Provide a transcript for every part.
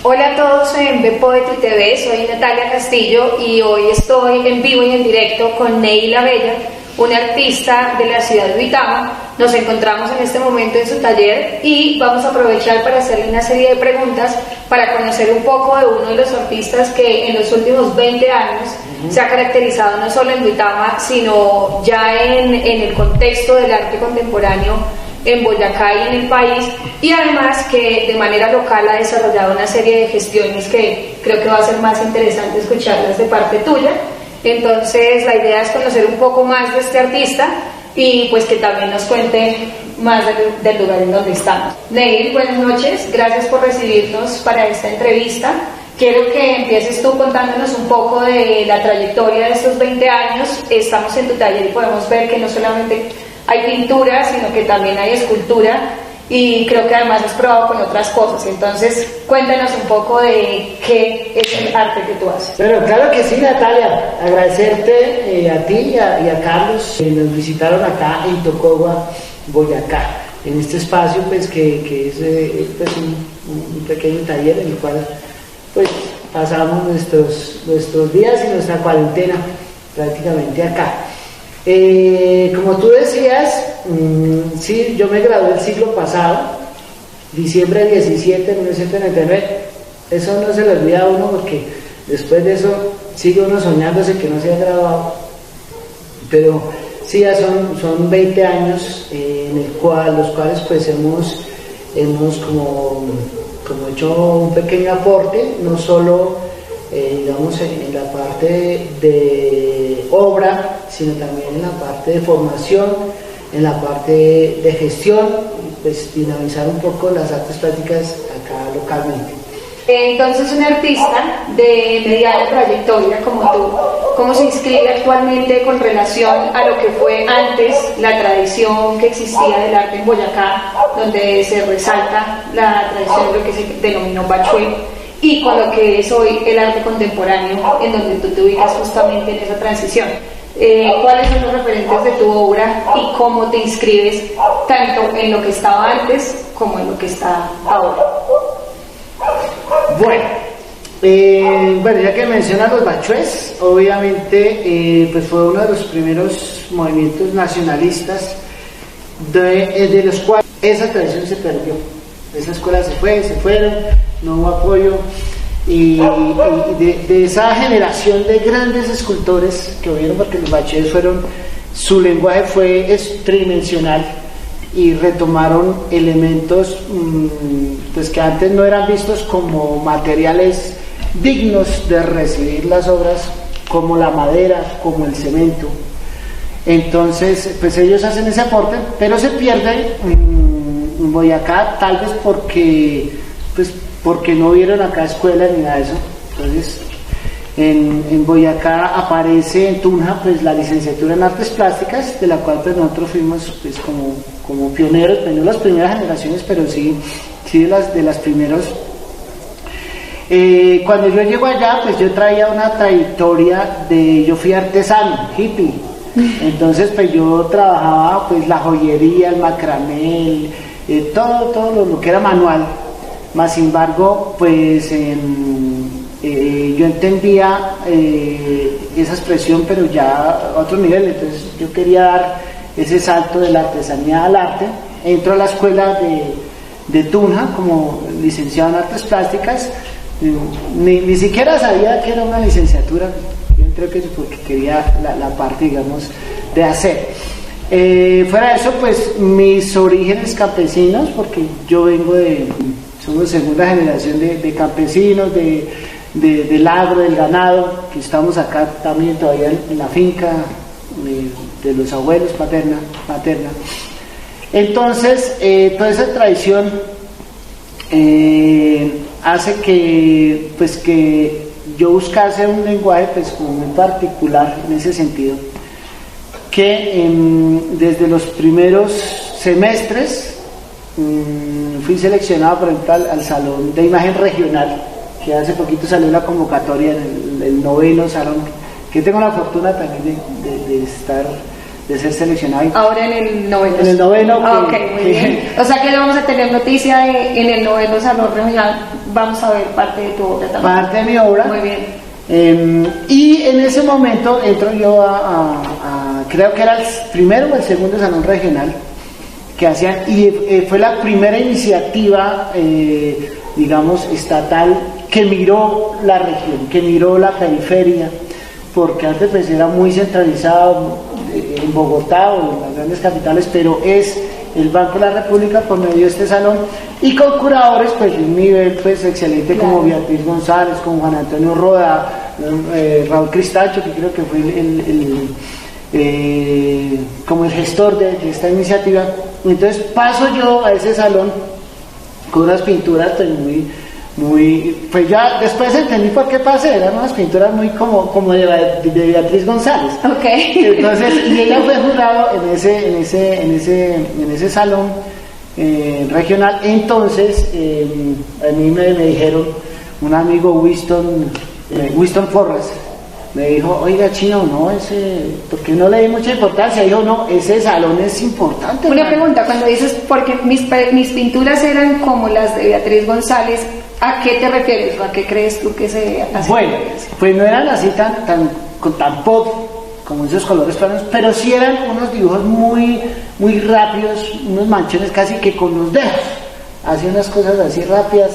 Hola a todos en Bepoetry TV, soy Natalia Castillo y hoy estoy en vivo y en directo con Neila Bella, una artista de la ciudad de Uitama. Nos encontramos en este momento en su taller y vamos a aprovechar para hacerle una serie de preguntas para conocer un poco de uno de los artistas que en los últimos 20 años se ha caracterizado no solo en Uitama, sino ya en el contexto del arte contemporáneo en Boyacá y en el país, y además que de manera local ha desarrollado una serie de gestiones que creo que va a ser más interesante escucharlas de parte tuya. Entonces la idea es conocer un poco más de este artista y pues que también nos cuente más del lugar en donde estamos. Neil, buenas noches, gracias por recibirnos para esta entrevista. Quiero que empieces tú contándonos un poco de la trayectoria de estos 20 años. Estamos en tu taller y podemos ver que no solamente hay pintura, sino que también hay escultura, y creo que además has probado con otras cosas. Entonces, cuéntanos un poco de qué es el arte que tú haces. Bueno, claro que sí, Natalia. Agradecerte a ti y a Carlos que nos visitaron acá en Tocogua, Boyacá, en este espacio pues que es pues, un pequeño taller en el cual pues pasamos nuestros días y nuestra cuarentena prácticamente acá. Como tú decías, sí, yo me gradué el siglo pasado, diciembre 17 de 1999. Eso no se le olvida a uno porque después de eso sigue uno soñándose que no se ha graduado. Pero sí, ya son 20 años los cuales pues hemos como hecho un pequeño aporte, no solo digamos en la parte de obra, sino también en la parte de formación, en la parte de gestión, y pues dinamizar un poco las artes plásticas acá localmente. Entonces, un artista de mediana trayectoria como tú, ¿cómo se inscribe actualmente con relación a lo que fue antes la tradición que existía del arte en Boyacá, donde se resalta la tradición de lo que se denominó bachué, y con lo que es hoy el arte contemporáneo, en donde tú te ubicas justamente en esa transición? ¿Cuáles son los referentes de tu obra y cómo te inscribes tanto en lo que estaba antes como en lo que está ahora? Bueno, ya que mencionas los bachués, obviamente pues fue uno de los primeros movimientos nacionalistas de los cuales esa tradición se perdió. Esa escuela se fueron, no hubo apoyo, y de esa generación de grandes escultores que hubieron, porque los bachués su lenguaje fue tridimensional y retomaron elementos pues que antes no eran vistos como materiales dignos de recibir las obras, como la madera, como el cemento. Entonces pues ellos hacen ese aporte, pero se pierden en Boyacá, tal vez porque no vieron acá escuela ni nada de eso. Entonces en Boyacá aparece en Tunja pues la licenciatura en artes plásticas, de la cual pues nosotros fuimos pues como pioneros, pues no las primeras generaciones, pero sí de las primeros. Cuando yo llego allá, pues yo traía una trayectoria yo fui artesano, hippie. Entonces pues yo trabajaba pues la joyería, el macramé, todo lo que era manual. Más sin embargo pues yo entendía esa expresión, pero ya a otro nivel. Entonces yo quería dar ese salto de la artesanía al arte. Entro a la escuela de Tunja como licenciado en artes plásticas. Ni siquiera sabía que era una licenciatura. Yo entré porque quería la parte, digamos, de hacer. Fuera de eso, pues mis orígenes campesinos, porque yo vengo somos segunda generación de campesinos, del agro, del ganado, que estamos acá también todavía en la finca de los abuelos materna. Entonces toda esa tradición hace que yo buscase un lenguaje pues como muy particular en ese sentido, que desde los primeros semestres fui seleccionado, por ejemplo, al Salón de Imagen Regional, que hace poquito salió la convocatoria en el 9º salón, que tengo la fortuna también de ser seleccionado. Ahora en el 9º. En el 9º. Ok, muy bien. O sea que vamos a tener noticia en el 9º Salón Regional vamos a ver parte de tu obra también. Parte de mi obra. Muy bien. Y en ese momento entro yo creo que era el primero o el segundo salón regional que hacían, y fue la primera iniciativa, digamos, estatal que miró la región, que miró la periferia, porque antes pues era muy centralizado en Bogotá o en las grandes capitales, pero es el Banco de la República por medio de este salón, y con curadores pues de un nivel pues excelente, claro, como Beatriz González, como Juan Antonio Roda, Raúl Cristacho, que creo que fue como el gestor de esta iniciativa. Entonces paso yo a ese salón con unas pinturas pues pues ya después entendí por qué pasé, eran unas pinturas muy como de Beatriz González. Okay. Entonces, y ella fue jurado en ese salón regional. Entonces a mí me dijeron, un amigo Winston Forrest me dijo, oiga, Chino, no, porque no le di mucha importancia. Dijo, no, ese salón es importante. Una pregunta, cuando dices, porque mis pinturas eran como las de Beatriz González, ¿a qué te refieres o a qué crees tú que se hace? Bueno, pues no eran así tan pop, como esos colores planos, pero sí eran unos dibujos muy rápidos, unos manchones casi que con los dedos, hacía unas cosas así rápidas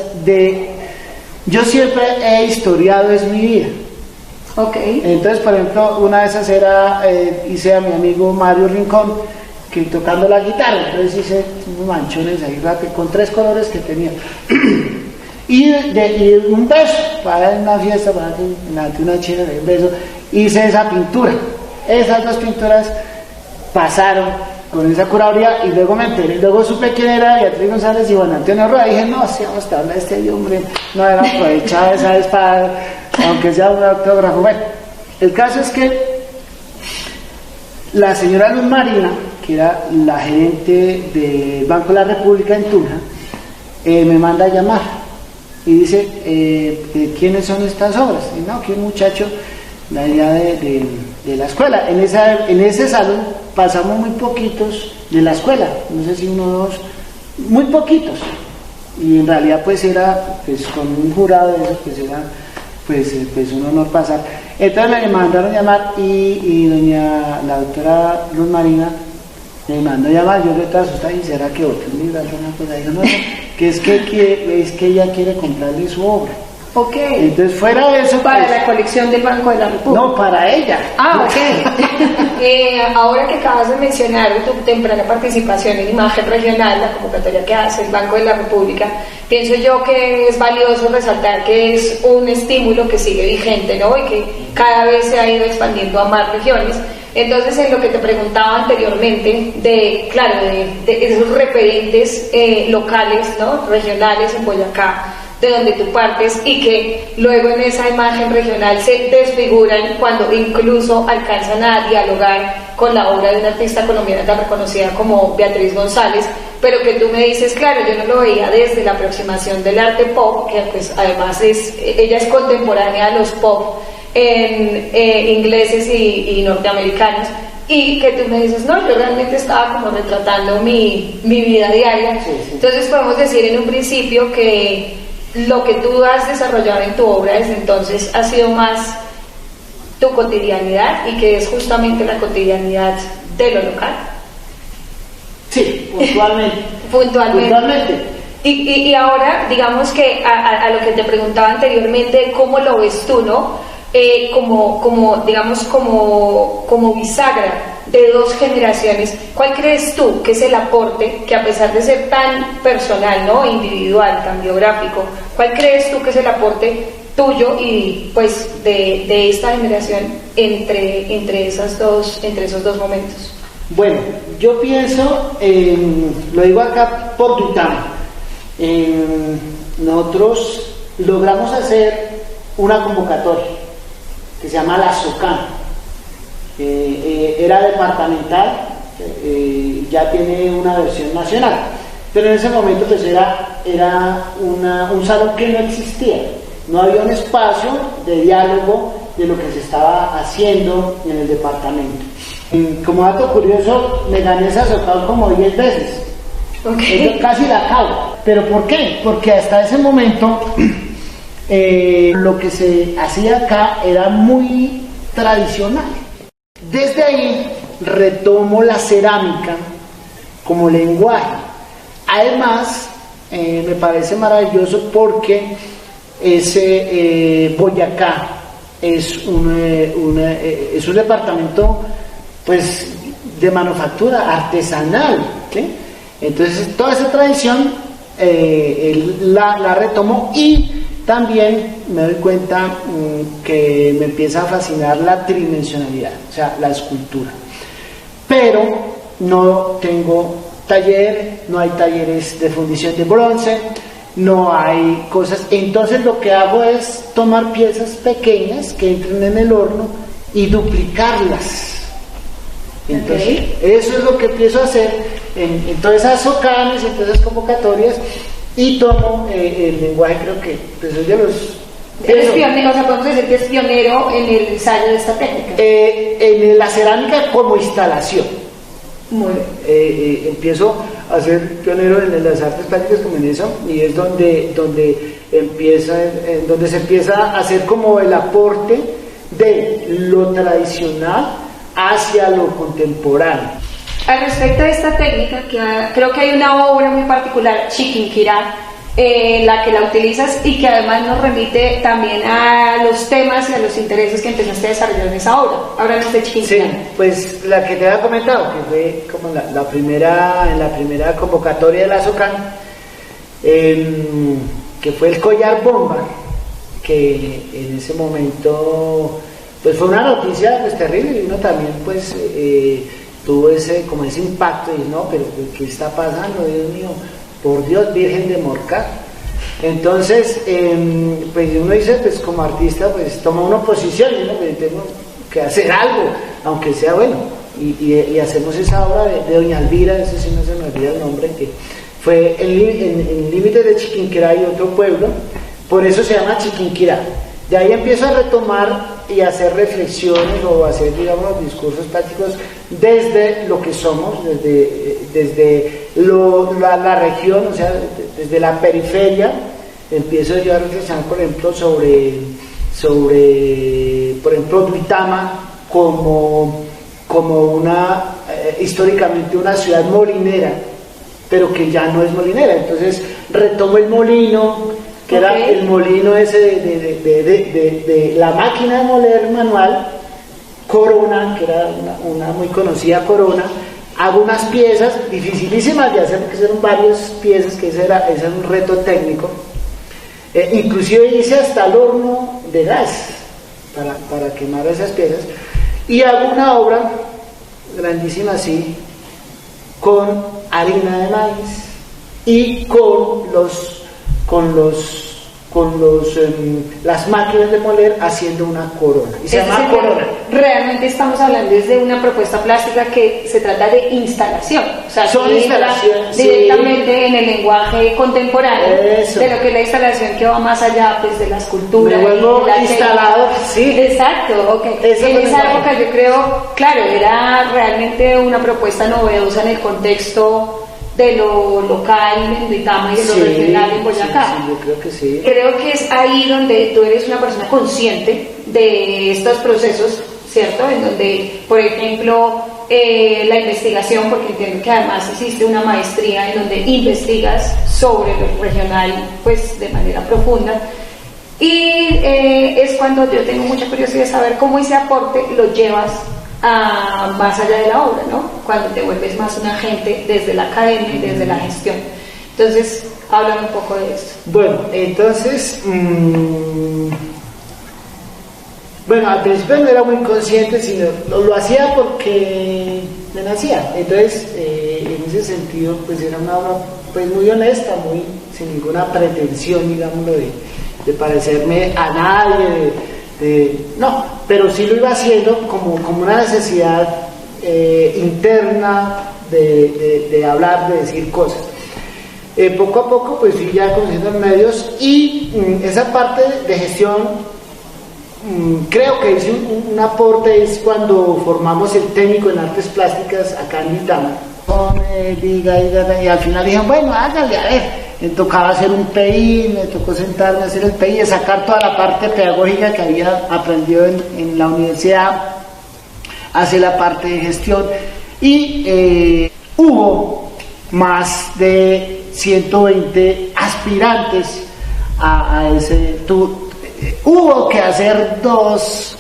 yo siempre he historiado, es mi vida. Okay. Entonces, por ejemplo, una de esas hice a mi amigo Mario Rincón, que tocando la guitarra, entonces hice unos manchones ahí rápidos, con 3 colores que tenía. Y un beso, para una fiesta, para una china de un beso, hice esa pintura. Esas 2 pinturas pasaron con esa curaduría, y luego me enteré, luego supe quién era Beatriz González y Juan Antonio Roa, y dije, no, si vamos a hablar de este hombre, no era aprovechada esa vez para, aunque sea un autógrafo. Bueno, el caso es que la señora Luz Marina, que era la gerente del Banco de la República en Tunja, me manda a llamar y dice, ¿quiénes son estas obras? Y no, que un muchacho de allá de la escuela. En ese salón pasamos muy poquitos de la escuela, no sé si 1 o 2, muy poquitos, y en realidad pues era, pues con un jurado de eso, pues era pues un honor pasar. Entonces me mandaron llamar, y la doctora Luz Marina me mandó a llamar. Yo le estaba asustada, y será que otro libro, una cosa, dijo, no, que es que ella quiere comprarle su obra. Ok. Entonces, fuera de eso, para la colección del Banco de la República. No, para ella. Ah, ok. Ahora que acabas de mencionar tu temprana participación en Imagen Regional, la convocatoria que hace el Banco de la República, pienso yo que es valioso resaltar que es un estímulo que sigue vigente, ¿no? Y que cada vez se ha ido expandiendo a más regiones. Entonces, en lo que te preguntaba anteriormente, de esos referentes locales, ¿no? Regionales en Boyacá, de donde tú partes, y que luego en esa imagen regional se desfiguran cuando incluso alcanzan a dialogar con la obra de una artista colombiana tan reconocida como Beatriz González, pero que tú me dices, claro, yo no lo veía desde la aproximación del arte pop, que pues además ella es contemporánea a los pop ingleses y norteamericanos, y que tú me dices, no, yo realmente estaba como retratando mi vida diaria. Sí. Entonces podemos decir en un principio que lo que tú has desarrollado en tu obra desde entonces ha sido más tu cotidianidad, y que es justamente la cotidianidad de lo local. Sí, puntualmente. Puntualmente. Y ahora, digamos que a lo que te preguntaba anteriormente, ¿cómo lo ves tú, no? Como bisagra de 2 generaciones, ¿cuál crees tú que es el aporte que, a pesar de ser tan personal, ¿no? Individual, tan biográfico, cuál crees tú que es el aporte tuyo y pues de esta generación entre esos dos momentos? Bueno, yo pienso, lo digo acá por Duitama, nosotros logramos hacer una convocatoria que se llama la SOCAN, era departamental, ya tiene una versión nacional, pero en ese momento pues era un salón que no existía, no había un espacio de diálogo de lo que se estaba haciendo en el departamento. Como dato curioso, me gané esa SOCAN como 10 veces, Entonces, casi la acabo. ¿Pero por qué? Porque hasta ese momento lo que se hacía acá era muy tradicional. Desde ahí retomo la cerámica como lenguaje. Además, me parece maravilloso porque Boyacá es un departamento pues de manufactura artesanal, ¿sí? Entonces toda esa tradición la retomo, y también me doy cuenta que me empieza a fascinar la tridimensionalidad, o sea, la escultura. Pero no tengo taller, no hay talleres de fundición de bronce, no hay cosas. Entonces lo que hago es tomar piezas pequeñas que entren en el horno y duplicarlas. Entonces, eso es lo que empiezo a hacer en todas esas socanes, en todas esas convocatorias, y tomo el lenguaje. Creo que pues, soy de los... Eres pionero, o sea, podemos decir que es pionero en el ensayo de esta técnica. En la cerámica como instalación. Muy bien. Empiezo a ser pionero en las artes plásticas como en eso, y es donde se empieza a hacer como el aporte de lo tradicional hacia lo contemporáneo. Al respecto de esta técnica, creo que hay una obra muy particular, Chiquinquirá, la que la utilizas y que además nos remite también a los temas y a los intereses que empezaste a desarrollar en esa obra. Háblanos de Chiquinquirá. Sí, pues la que te había comentado, que fue como en la primera convocatoria de la SOCAN, que fue el collar bomba, que en ese momento pues fue una noticia pues terrible, y uno también pues tuvo ese impacto, y no, pero ¿qué está pasando? Dios mío, por Dios, Virgen de Morcar. Entonces pues uno dice, pues como artista pues toma una posición, y uno pues, tengo que hacer algo, aunque sea bueno, y hacemos esa obra de doña Elvira, ese sí no se me olvida el nombre, que fue en límites de Chiquinquirá y otro pueblo, por eso se llama Chiquinquirá. De ahí empiezo a retomar y hacer reflexiones, o hacer, digamos, discursos prácticos desde lo que somos, desde la región, o sea, desde la periferia. Empiezo yo a reflexionar, por ejemplo, sobre por ejemplo, Duitama como históricamente una ciudad molinera, pero que ya no es molinera. Entonces retomo el molino, que era el molino ese de la máquina de moler manual, Corona, que era una muy conocida Corona. Hago unas piezas dificilísimas de hacer, porque eran varias piezas, que ese era un reto técnico. Inclusive hice hasta el horno de gas para quemar esas piezas, y hago una obra grandísima así, con harina de maíz y con las máquinas de moler, haciendo una corona, y se llama corona. Realmente estamos hablando desde una propuesta plástica que se trata de instalación, o sea, son instalaciones directamente sí, en el lenguaje contemporáneo. Eso, de lo que es la instalación, que va más allá pues de la escultura. Me vuelvo instalador, sí. Exacto, ok. En esa época yo creo, claro, era realmente una propuesta novedosa en el contexto de lo local en Duitama y de lo regional en Boyacá. Sí, yo creo que sí. Creo que es ahí donde tú eres una persona consciente de estos procesos, ¿cierto? En donde, por ejemplo, la investigación, porque entiendo que además existe una maestría en donde investigas sobre lo regional, pues de manera profunda. Y es cuando yo tengo mucha curiosidad de saber cómo ese aporte lo llevas a más allá de la obra, ¿no? Cuando te vuelves más un agente desde la academia y desde la gestión. Entonces, háblame un poco de esto. Bueno, entonces, bueno, al principio no era muy consciente, sino lo hacía porque me nacía. Entonces, en ese sentido, pues era una obra pues muy honesta, muy sin ninguna pretensión, digámoslo, de parecerme a nadie, no, pero sí lo iba haciendo como una necesidad interna de hablar, de decir cosas. Poco a poco pues fui ya conociendo los medios, y esa parte de gestión creo que hice un aporte, es cuando formamos el técnico en artes plásticas acá en Duitama. diga, y al final dijeron, bueno, hágale, a ver. Me tocaba hacer un PI, me tocó sentarme a hacer el PI, sacar toda la parte pedagógica que había aprendido en la universidad, hacer la parte de gestión, y hubo más de 120 aspirantes a ese. Hubo que hacer dos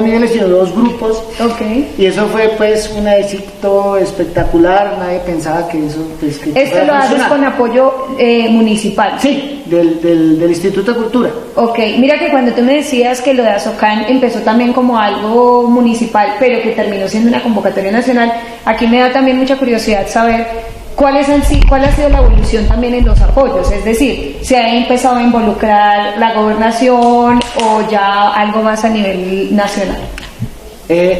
niveles, sino dos grupos. Okay. Y eso fue pues un éxito espectacular. Nadie pensaba que eso pues, que esto lo haces con apoyo municipal. Sí, del Instituto de Cultura. Ok, mira que cuando tú me decías que lo de Azocán empezó también como algo municipal, pero que terminó siendo una convocatoria nacional, aquí me da también mucha curiosidad saber cuál ha sido la evolución también en los apoyos, es decir, ¿se ha empezado a involucrar la gobernación o ya algo más a nivel nacional?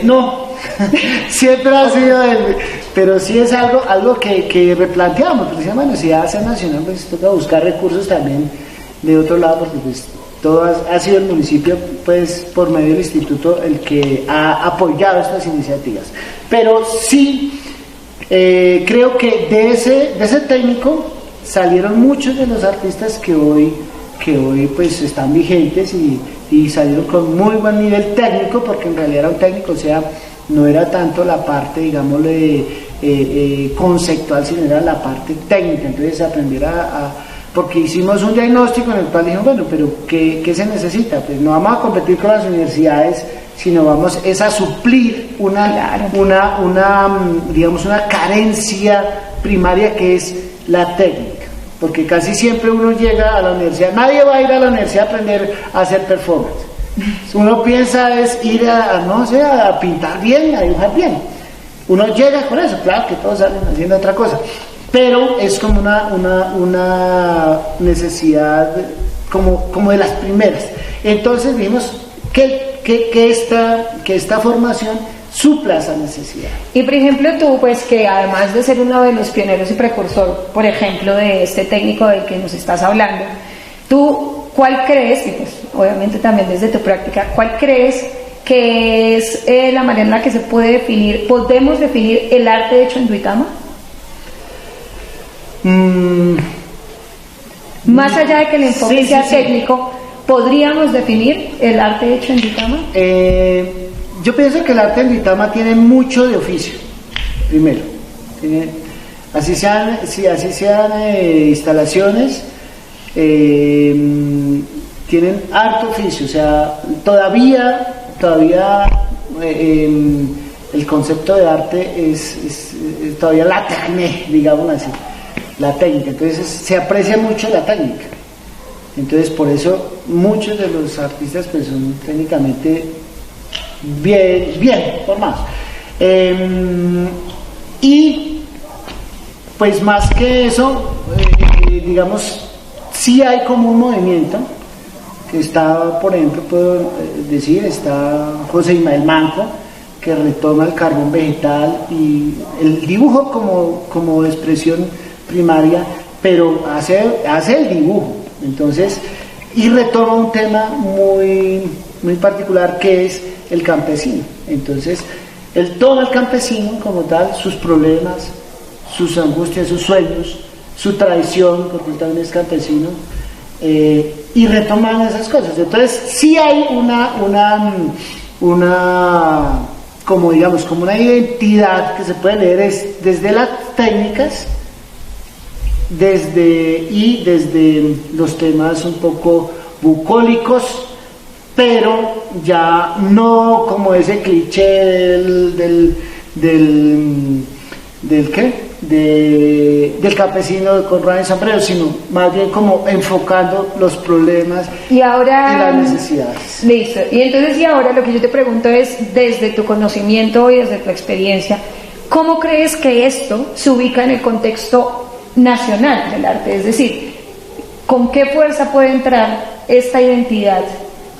No, siempre ha sido pero sí es algo que replanteamos, porque decíamos, bueno, si hace nacional, pues toca buscar recursos también de otro lado, porque pues todo ha sido el municipio, pues por medio del instituto, el que ha apoyado estas iniciativas. Pero sí, creo que de ese técnico salieron muchos de los artistas que hoy pues están vigentes y salieron con muy buen nivel técnico, porque en realidad era un técnico, o sea, no era tanto la parte, digámosle, conceptual, sino era la parte técnica. Entonces aprender porque hicimos un diagnóstico en el cual dijimos, bueno, pero ¿qué se necesita? Pues no vamos a competir con las universidades, sino vamos a suplir digamos, una carencia primaria, que es la técnica, porque casi siempre uno llega a la universidad, nadie va a ir a la universidad a aprender a hacer performance, uno piensa es ir a pintar bien, a dibujar bien, uno llega con eso, claro que todos salen haciendo otra cosa, pero es como una necesidad como de las primeras. Entonces vimos que esta formación supla esa necesidad. Y por ejemplo tú, pues que además de ser uno de los pioneros y precursor, por ejemplo, de este técnico del que nos estás hablando, tú, ¿cuál crees, y pues obviamente también desde tu práctica, cuál crees que es la manera en la que podemos definir el arte hecho en Duitama? Más allá de que el enfoque sea técnico, ¿podríamos definir el arte hecho en Duitama? Yo pienso que el arte en Duitama tiene mucho de oficio, primero. Así sean instalaciones, tienen harto oficio, o sea, todavía el concepto de arte es todavía la técnica, digamos así, la técnica. Entonces se aprecia mucho la técnica. Entonces por eso muchos de los artistas pues son técnicamente bien formados. Y pues más que eso, digamos, sí hay como un movimiento que está, por ejemplo, puedo decir, está José Ismael Manco, que retoma el carbón vegetal y el dibujo como expresión primaria, pero hace el dibujo. Entonces, y retoma un tema muy particular, que es el campesino. Entonces, él toma el campesino como tal, sus problemas, sus angustias, sus sueños, su tradición, porque él también es campesino, y retoman esas cosas. Entonces, sí hay una como digamos, como una identidad que se puede leer desde las técnicas, desde los temas un poco bucólicos, pero ya no como ese cliché del campesino con raya en sombrero, sino más bien como enfocando los problemas y las necesidades. Listo. Y entonces, y ahora lo que yo te pregunto es, desde tu conocimiento y desde tu experiencia, ¿cómo crees que esto se ubica en el contexto nacional del arte? Es decir, ¿con qué fuerza puede entrar esta identidad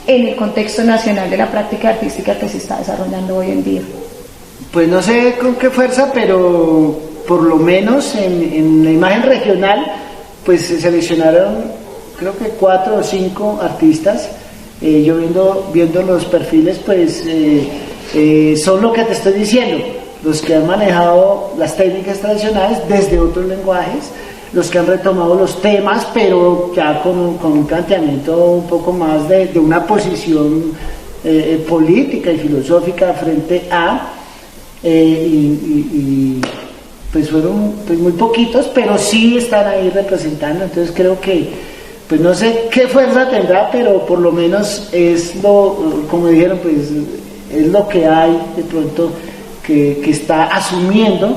en el contexto nacional de la práctica artística que se está desarrollando hoy en día? Pues no sé con qué fuerza, pero por lo menos en la imagen regional, pues se seleccionaron creo que 4 o 5 artistas. Yo viendo los perfiles, pues son lo que te estoy diciendo. los que han manejado las técnicas tradicionales desde otros lenguajes, los que han retomado los temas, pero ya con un planteamiento un poco más de una posición política y filosófica frente a, pues fueron pues muy poquitos, pero sí están ahí representando. Entonces creo que, pues no sé qué fuerza tendrá, pero por lo menos es como dijeron, pues es lo que hay de pronto que está asumiendo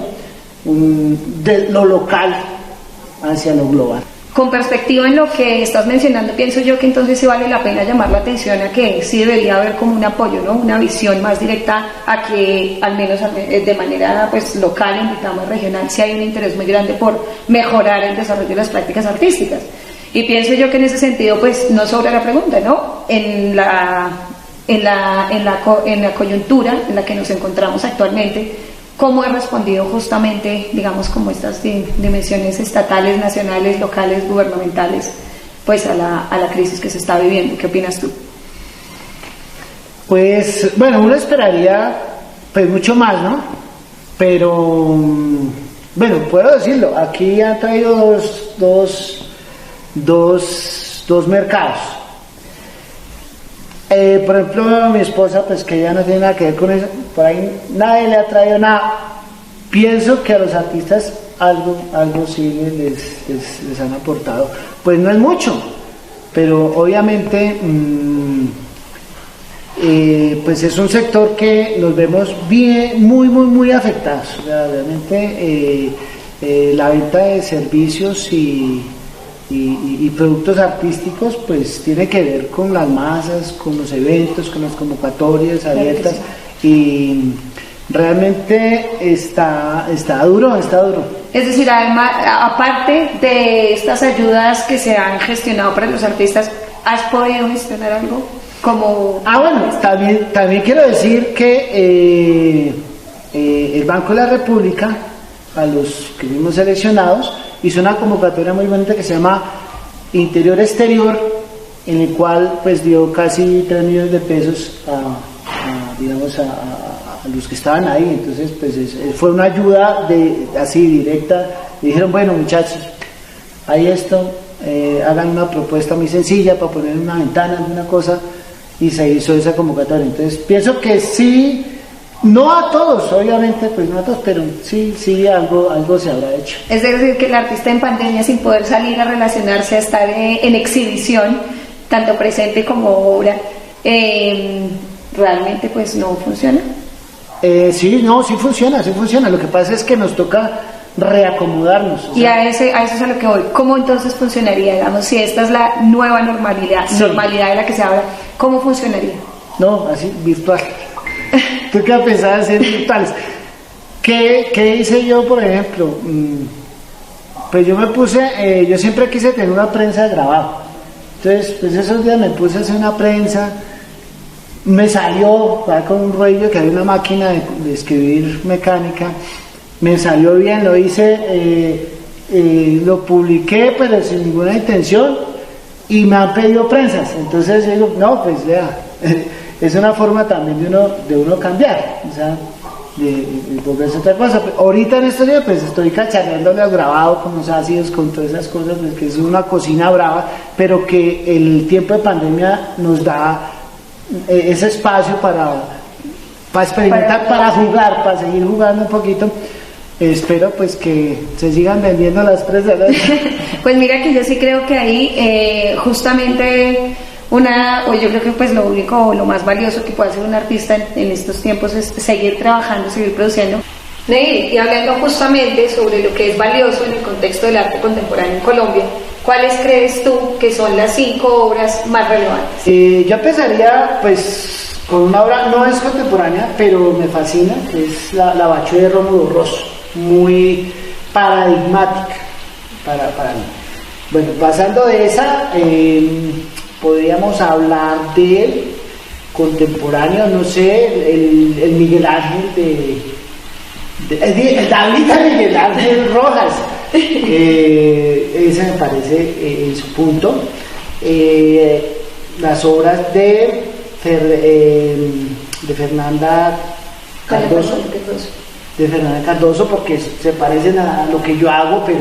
de lo local hacia lo global. Con perspectiva en lo que estás mencionando, pienso yo que entonces sí vale la pena llamar la atención a que sí debería haber como un apoyo, ¿no? Una visión más directa a que al menos de manera pues local, en Duitama regional, sí hay un interés muy grande por mejorar el desarrollo de las prácticas artísticas. Y pienso yo que en ese sentido pues no sobra la pregunta, ¿no? En la coyuntura en la que nos encontramos actualmente, ¿cómo ha respondido justamente, digamos, como estas dimensiones estatales, nacionales, locales, gubernamentales, pues a la crisis que se está viviendo? ¿Qué opinas tú? Pues, bueno, uno esperaría pues mucho más, ¿no? Pero, bueno, puedo decirlo, aquí han traído dos mercados. Por ejemplo, mi esposa, pues que ella no tiene nada que ver con eso, por ahí nadie le ha traído nada. Pienso que a los artistas algo sí les han aportado. Pues no es mucho, pero obviamente pues es un sector que nos vemos bien, muy afectados. O sea, realmente la venta de servicios y productos artísticos pues tiene que ver con las masas, con los eventos, con las convocatorias abiertas, y realmente está duro. Es decir, además, aparte de estas ayudas que se han gestionado para los artistas, ¿has podido gestionar algo? Como... bueno, también quiero decir que el Banco de la República, a los que fuimos seleccionados, hizo una convocatoria muy bonita que se llama Interior Exterior, en el cual pues dio casi 3 millones de pesos a los que estaban ahí. Entonces pues fue una ayuda así directa. Y dijeron, bueno muchachos, hay esto, hagan una propuesta muy sencilla para poner una ventana, alguna cosa, y se hizo esa convocatoria. Entonces pienso que sí. No a todos, obviamente, pues no a todos, pero sí algo se habrá hecho. Es decir, que el artista en pandemia, sin poder salir a relacionarse, a estar en exhibición, tanto presente como obra, realmente pues no funciona. Sí funciona. Lo que pasa es que nos toca reacomodarnos. Y a eso es a lo que voy. ¿Cómo entonces funcionaría, digamos, si esta es la nueva normalidad de la que se habla? ¿Cómo funcionaría? No, así, virtual. ¿Tú qué pensabas hacer virtuales? ¿Qué hice yo, por ejemplo? Pues yo me puse, yo siempre quise tener una prensa grabada. Entonces, pues esos días me puse a hacer una prensa. Me salió con un rollo que había una máquina de escribir mecánica. Me salió bien, lo hice, lo publiqué, pero sin ninguna intención. Y me han pedido prensas. Entonces yo digo, no, pues ya. Es una forma también de uno cambiar, o sea, de volverse otra cosa. Ahorita en estos días pues estoy cacharreándole al grabado con los ácidos, con todas esas cosas, pues, que es una cocina brava, pero que el tiempo de pandemia nos da ese espacio para experimentar, para jugar, para seguir jugando un poquito. Espero pues que se sigan vendiendo las presas. Pues mira que yo sí creo que ahí justamente yo creo que pues lo único, lo más valioso que puede hacer un artista en estos tiempos es seguir trabajando, seguir produciendo. Neil, y hablando justamente sobre lo que es valioso en el contexto del arte contemporáneo en Colombia, ¿cuáles crees tú que son las 5 obras más relevantes? Yo empezaría pues con una obra, no es contemporánea, pero me fascina, que es la Bachué de Rómulo Rosso, muy paradigmática para mí. Bueno, pasando de esa, podríamos hablar del contemporáneo, no sé, el Miguel Ángel el David de Miguel Ángel Rojas, ese me parece en su punto. Las obras de Fernanda Cardoso, de Fernanda Cardoso porque se parecen a lo que yo hago, pero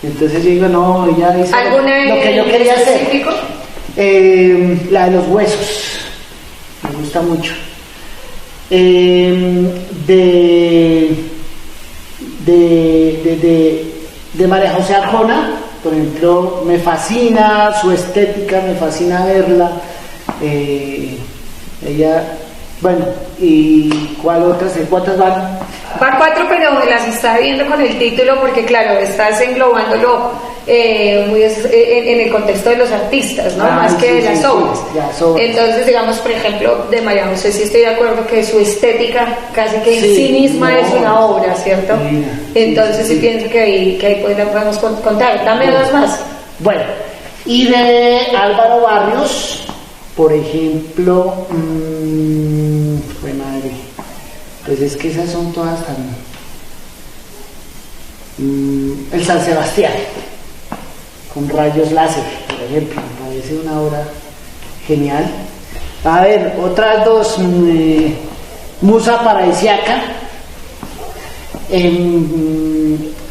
entonces yo digo, no, ella dice ¿Alguna lo que yo quería específico? hacer. La de los huesos, me gusta mucho. De María José Arjona, por ejemplo, me fascina su estética, me fascina verla. Ella, bueno, ¿y cuál otras? ¿Cuántas van? Va 4, pero me las está viendo con el título porque, claro, estás englobándolo muy en el contexto de los artistas, ¿no? Más que de las obras. Entonces, digamos, por ejemplo, de María José sí estoy de acuerdo que su estética casi que en sí misma es una obra, ¿cierto? Entonces sí pienso que ahí podemos contar. Dame dos más. Bueno, y de Álvaro Barrios, por ejemplo, madre, pues es que esas son todas también. El San Sebastián, con rayos láser, por ejemplo, me parece una obra genial. A ver, otras dos, Musa Paradisiaca,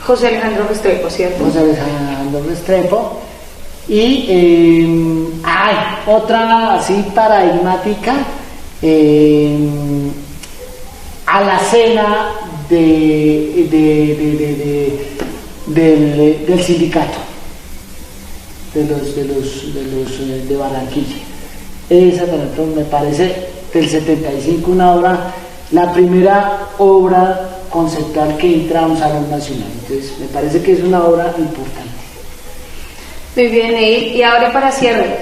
José Alejandro Restrepo, ¿cierto? José Alejandro Restrepo. Y otra así paradigmática, Alacena del sindicato de Barranquilla. Esa, por ejemplo, me parece del 75 una obra, la primera obra conceptual que entra a un salón nacional. Entonces me parece que es una obra importante. Muy bien, Neil. Y ahora para cierre,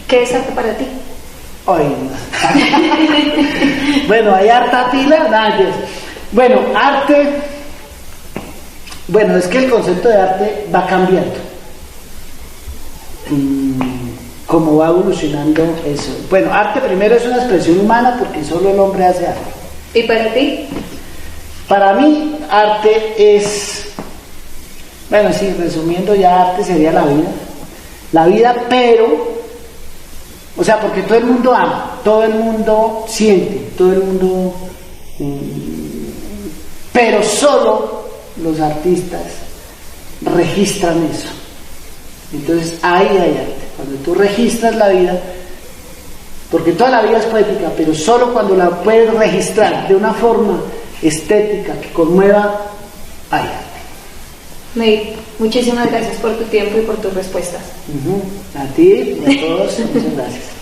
¿qué es arte para ti? Ay, bueno, hay harta pila, nada. Bueno, arte, bueno, es que el concepto de arte va cambiando, como va evolucionando eso. Bueno, arte primero es una expresión humana porque solo el hombre hace arte. ¿Y para ti? Para mí, arte es, bueno, sí, resumiendo ya, arte sería la vida, pero, o sea, porque todo el mundo ama, todo el mundo siente, todo el mundo, pero solo los artistas registran eso. Entonces ahí hay arte, cuando tú registras la vida, porque toda la vida es poética, pero solo cuando la puedes registrar de una forma estética que conmueva, hay arte. Neil, muchísimas gracias por tu tiempo y por tus respuestas. A ti y a todos, muchas gracias.